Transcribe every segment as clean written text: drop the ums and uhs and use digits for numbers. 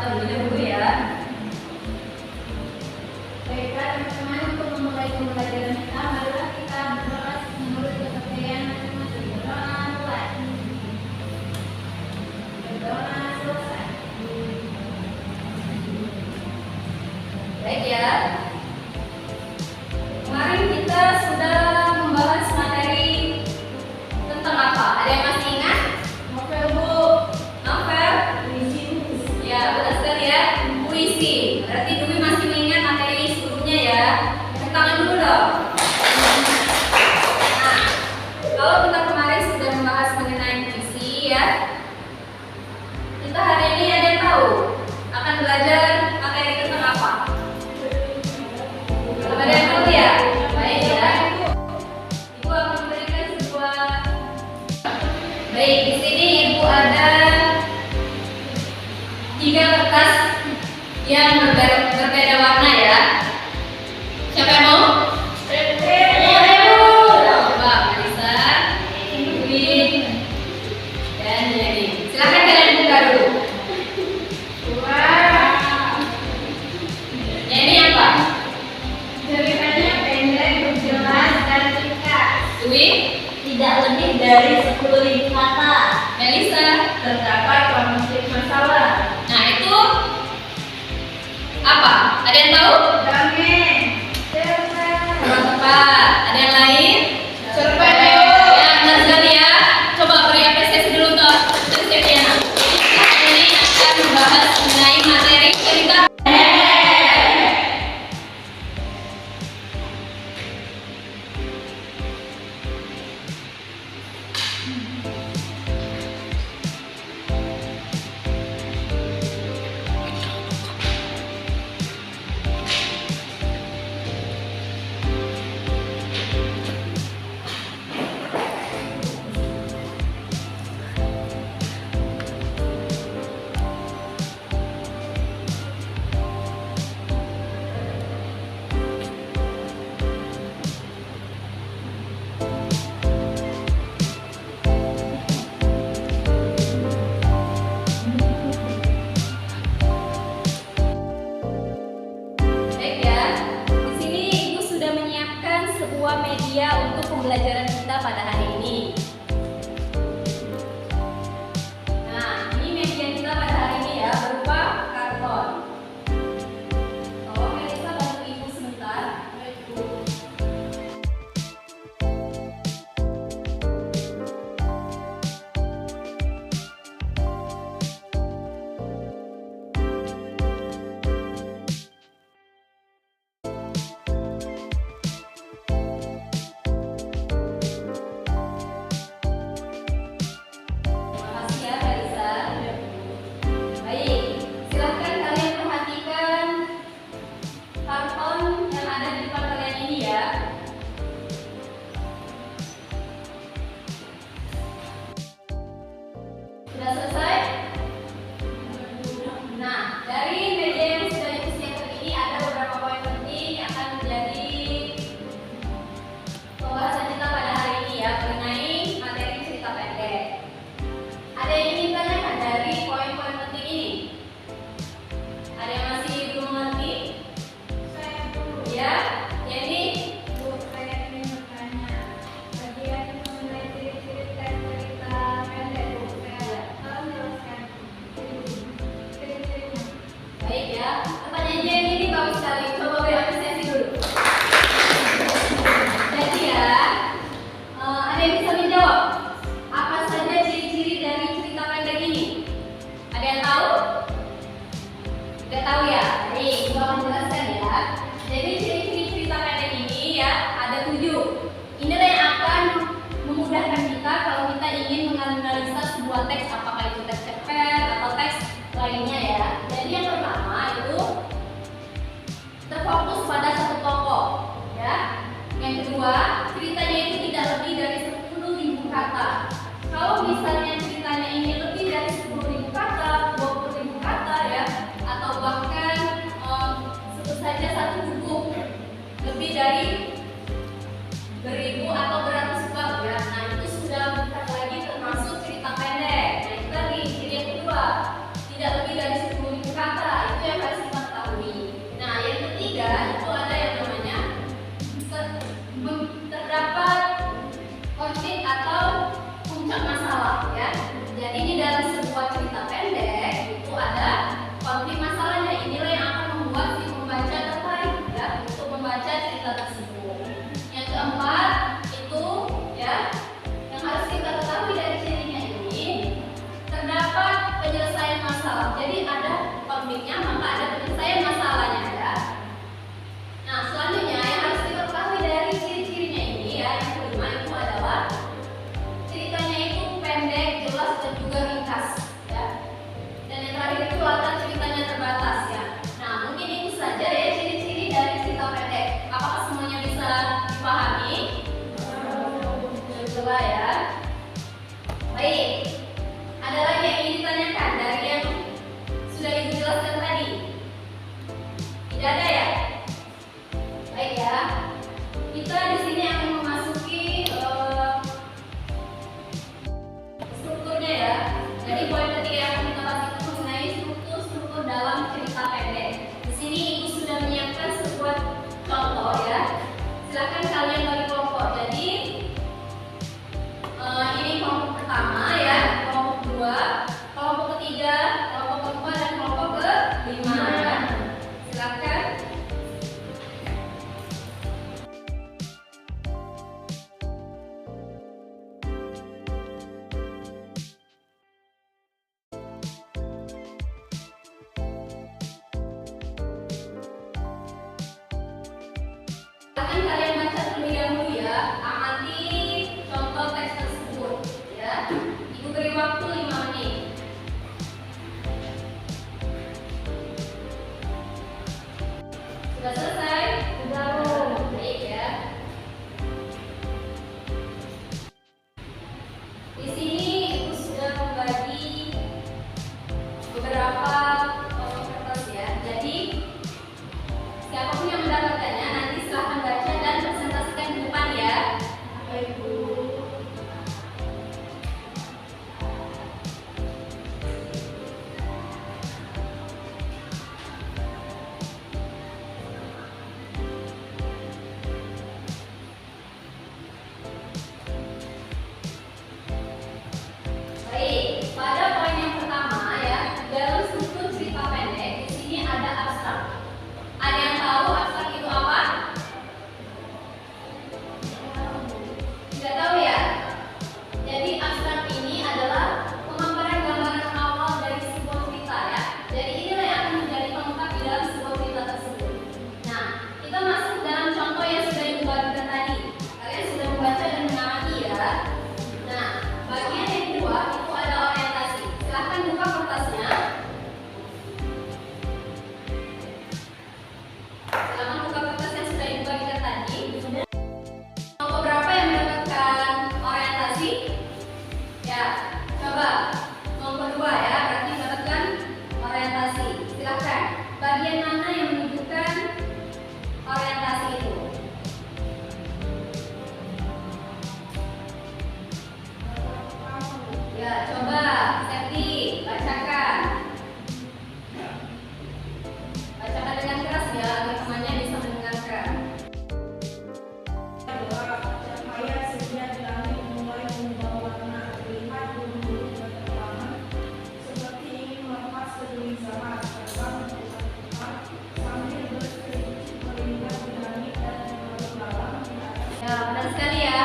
terlebih dahulu ya. Baiklah teman-teman, untuk memulai pembelajaran kita, marilah kita berdoa menurut kepercayaan masing-masing. Berdoa mulai. Berdoa selesai. Baik ya. Kemarin kita sudah membahas materi tentang apa? Ada yang masih ingat? Novel, Bu. Novel? Puisi. Ya, betul sekali ya. Puisi. Berarti Dwi masih mengingat materi sebelumnya ya. Tepuk tangan dulu dong. Nah, kalau kita kemarin sudah membahas mengenai puisi ya, kita hari ini ada yang tahu akan belajar materi tentang apa? Belum ada yang tahu ya? Baik ya. Ibu akan memberikan sebuah. Baik, di sini Ibu ada 3 kertas yang berbeda warna ya. Siapa yang mau? Coba Marisa, Dwi, dan Jadi. Silakan kalian buka dulu. Yang ini apa? Ceritanya pendek, berjelas, dan singkat. Dwi, Tidak lebih dari 10.000 kata. Melisa. Terdapat konflik masalah. Nah itu apa? Ada yang tahu? Dongeng. Cerpen. Kurang tepat. Ada yang lain? Cerpen. Ya, benar sekali ya. Coba beri apresiasi dulu untuk Septiana. Ini akan membahas mengenai materi cerita. Baik ya. Di sini Ibu sudah menyiapkan sebuah media untuk pembelajaran kita pada hari ini. Nah, ini media kita pada hari ini ya, berupa karton. Tolong Melisa bantu Ibu sebentar. Terima kasih ya Melisa. Baik, silahkan kalian perhatikan karton yang ada di depan kalian ini ya. Sudah selesai? Nah, dari media yang sudah Ibu siapkan ini ada beberapa poin penting yang akan menjadi pembahasan kita pada hari ini ya, mengenai materi cerita pendek. Ada yang ingin tanyakan dari poin-poin penting ini? Ada yang masih belum mengerti? Saya dulu. Ya, jadi Bu, saya ingin bertanya. Bagian mengenai ciri-ciri cerita pendek, Bu. Saya tolong jelaskan ciri-cirinya. baik ya. Pertanyaan Jenny ini bagus sekali. Coba beri apresiasi dulu. Jadi ya, ada yang bisa menjawab? Apa saja ciri-ciri dari cerita pendek ini? Ada yang tahu? Tidak tahu ya? Nih, Ibu akan jelaskan ya. Jadi ciri-ciri cerita pendek ini ya ada 7. Inilah yang akan memudahkan kita kalau kita ingin menganalisa sebuah teks, apakah itu teks cerpen atau teks lainnya ya. Jadi yang pertama itu terfokus pada satu tokoh ya. Yang kedua, ceritanya itu tidak lebih dari 10.000 kata. Kalau misalnya ceritanya ini lebih dari 10.000 kata, 20.000 kata ya, atau bahkan sebut saja satu buku lebih dari beribu atau beratus bab ya. Nah, itu sudah bukan lagi termasuk cerita pendek. Nah, itu tadi ciri yang kedua, tidak lebih dari 10.000 kata. Sudah selesai? Sudah, Bu. Baik ya. Di sini Ibu sudah membagi beberapa potongan kertas ya. Jadi siapapun yang mendapatkannya nanti silahkan baca dan presentasikan di depan ya. Baik, Bu. Baik, pada poin yang pertama ya, dalam struktur cerita pendek di sini ada abstrak. Ada yang tahu abstrak itu apa? Tidak tahu ya? Jadi abstrak ini adalah pemaparan gambaran awal dari sebuah cerita ya. Jadi inilah yang akan menjadi pelengkap di dalam sebuah cerita tersebut. Nah, kita masuk dalam contoh yang sudah dibagikan tadi. Kalian sudah membaca dan mengamati ya. Nah, bagian yang kedua itu ada orientasi. Silahkan buka kertasnya. Silahkan buka kertas yang sudah dibagikan tadi. Kelompok berapa yang mendapatkan orientasi? Ya, coba kelompok 2 ya, berarti mendapatkan orientasi. Silahkan. Bagian mana yang menunjukkan orientasi itu? Ya, coba Septi bacakan. Bacakan dengan keras ya, agar temannya bisa mendengarkan. Cahaya sejak di langit mulai mengubah warna, terlihat gunung-gunung berterbangan seperti ingin melepas kegelisahan, terbang cepat sambil berselisih melintas di langit dan berlalang di atas. Ya, benar sekali ya.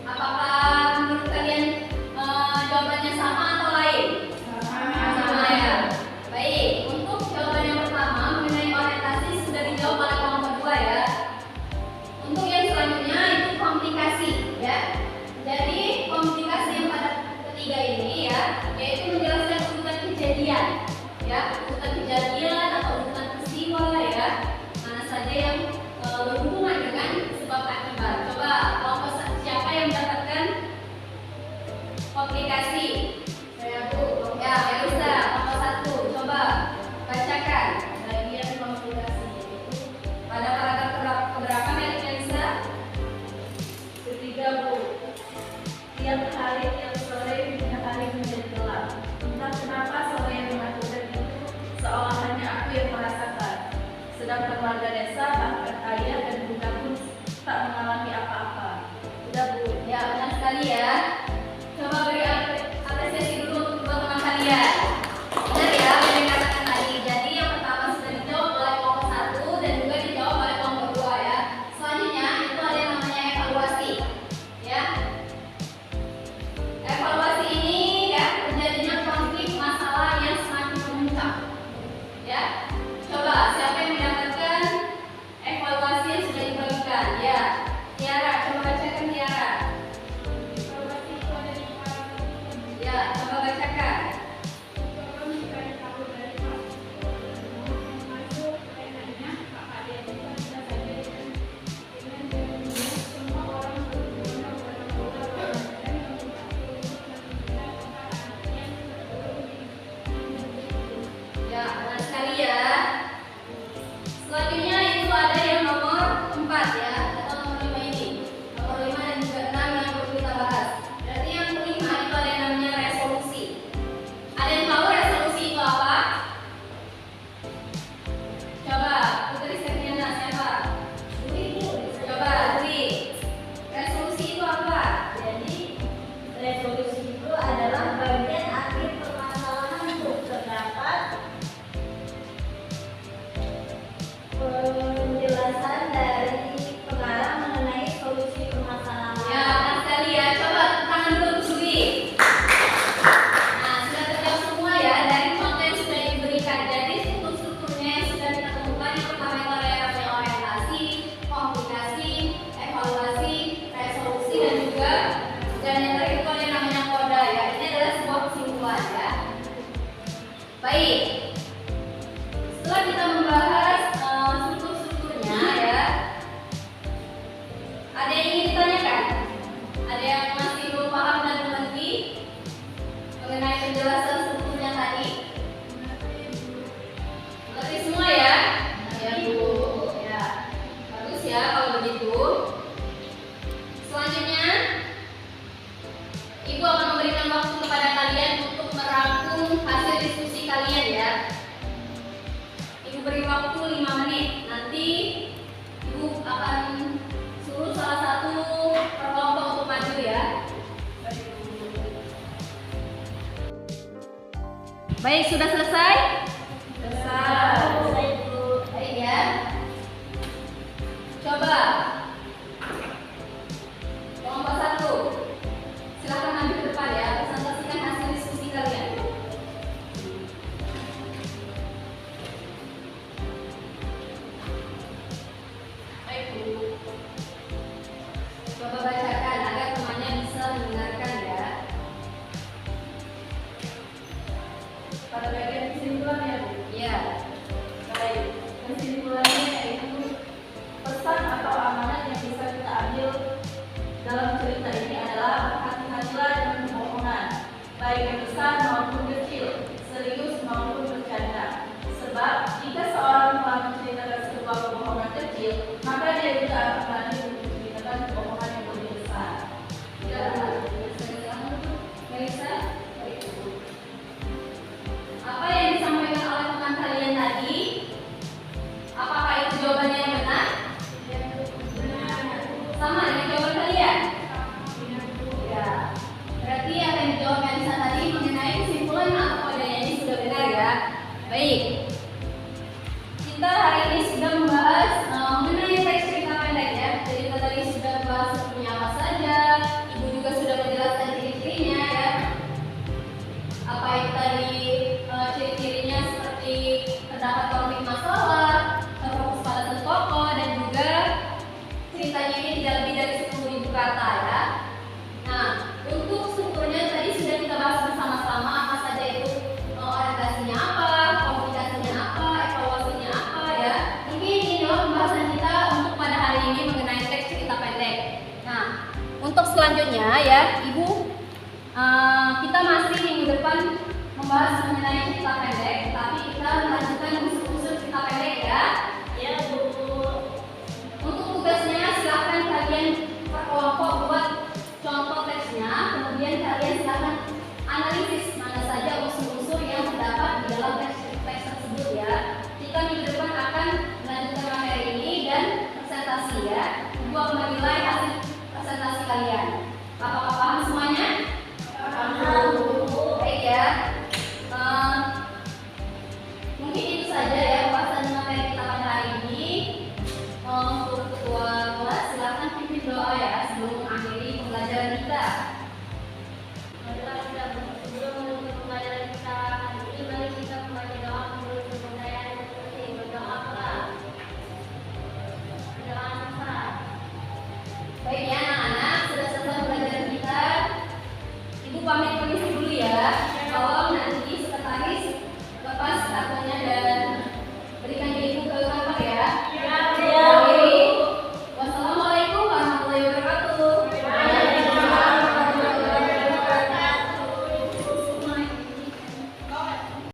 Apakah menurut kalian jawabannya sama atau lain? Sama ya. Baik, untuk jawaban yang pertama mengenai orientasi sudah dijawab oleh kelompok 2 ya. Untuk yang selanjutnya itu komunikasi ya. Jadi komunikasi yang pada ketiga ini ya, yaitu menjelaskan urutan kejadian ya, urutan kejadian atau urutan peristiwa ya, mana saja yang berhubungan dengan sebab akibat. Coba kelompok siapa yang mendapatkan komunikasi? Saya, Bu. Ya, Melisa, kelompok 1. Coba bacakan Bagian komunikasi itu pada paragraf keberapa Melisa? ketiga, Bu. Tiap hari, tiap sore, hari menjadi gelap. Entah kenapa sore yang menakutkan itu seolah hanya aku yang merasakan. Sedangkan warga desa, bahkan ayah dan bunda pun tak mengalami apa-apa. Udah, Bu. Ya, benar sekali ya. Coba beri apresiasi dulu untuk kedua teman kalian. Benar ya, apa yang dikatakan tadi. Jadi yang pertama sudah dijawab oleh kelompok 1 dan juga dijawab oleh kelompok 2 ya. Selanjutnya itu ada yang namanya evaluasi. Ya. Evaluasi ini ya terjadinya konflik masalah yang semakin memuncak. Ya. Coba siapa yang mendapatkan evaluasi yang sudah dibagikan? Ya. Tiara, coba bacakan Tiara. Evaluasi itu ada di paragraf Ya, coba bacakan. orang mencari tahu dari Pak masuk penanya Pak Ade itu bisa saja dengan jadinya semua orang berguna bola dan Ya, benar sekali ya. Selanjutnya itu ada yang nomor 4 ya, atau nomor 5 ini. Nomor 5 dan juga 6 yang perlu kita bahas. Berarti yang kelima itu ada yang namanya resolusi. Ada yang tahu resolusi itu apa? Coba, Putri Septiana siapa? Coba, Putri. Resolusi itu apa? Jadi resolusi itu adalah bagian akhir permasalahan untuk terdapat penjelasan dari pengarang mengenai solusi permasalahan. Ya, benar sekali ya. Coba tangan dulu untuk Dwi. Nah, sudah terjawab semua ya dari contoh yang sudah diberikan. Jadi struktur-strukturnya yang sudah kita temukan yang pertama itu ada yang namanya orientasi, komunikasi, evaluasi, resolusi dan juga yang terakhir itu ada yang namanya koda ya. Ini adalah sebuah kesimpulan ya. Baik. Setelah kita membahas Baik, sudah selesai? Selesai. Baik ya. Coba kelompok 1. Silakan maju ke depan ya, presentasikan hasil diskusi kalian. Baik, Bu. Coba bacakan agar temannya bisa mendengarkan ya. Pada bagian kesimpulannya, Bu. Iya. Baik, kesimpulannya yaitu pesan atau amanat yang bisa kita ambil dalam cerita ini adalah hati-hatilah dengan kebohongan, baik yang besar maupun kecil, serius maupun bercanda. Sebab jika seorang telah menceritakan sebuah kebohongan kecil, maka dia juga akan berani untuk menceritakan kebohongan yang lebih besar. Ya, Melisa. Apa yang disampaikan oleh teman kalian tadi? Apakah itu jawabannya yang benar? Sama dengan jawaban kalian? Ya. Berarti apa yang dijawab Melisa tadi mengenai kesimpulan atau kodenya ini sudah benar ya? Baik. Kita hari ini sudah membahas mengenai teks cerita pendek ya. Jadi kita tadi sudah membahas sebenarnya apa saja. Ibu juga sudah menjelaskan ciri-cirinya ya. Apa itu tadi ciri-cirinya seperti terdapat konflik masalah, terfokus pada satu tokoh, dan juga ceritanya ini tidak lebih dari 10.000 kata ya. Nah, untuk strukturnya tadi sudah kita bahas bersama-sama apa saja itu orientasinya apa, komunikasinya apa, evaluasinya apa ya. Mungkin ini adalah pembahasan kita untuk pada hari ini mengenai teks cerita pendek. Nah, untuk selanjutnya ya, Ibu, kita masih minggu depan membahas mengenai cerita pendek, tapi kita melanjutkan unsur-unsur cerita pendek ya. Ya, Bu. Untuk tugasnya silakan kalian per kelompok buat contoh teksnya, kemudian kalian silakan analisis mana saja unsur-unsur yang terdapat di dalam teks tersebut ya. Kita minggu depan akan melanjutkan materi ini dan presentasi ya. Ibu akan menilai hasil presentasi kalian.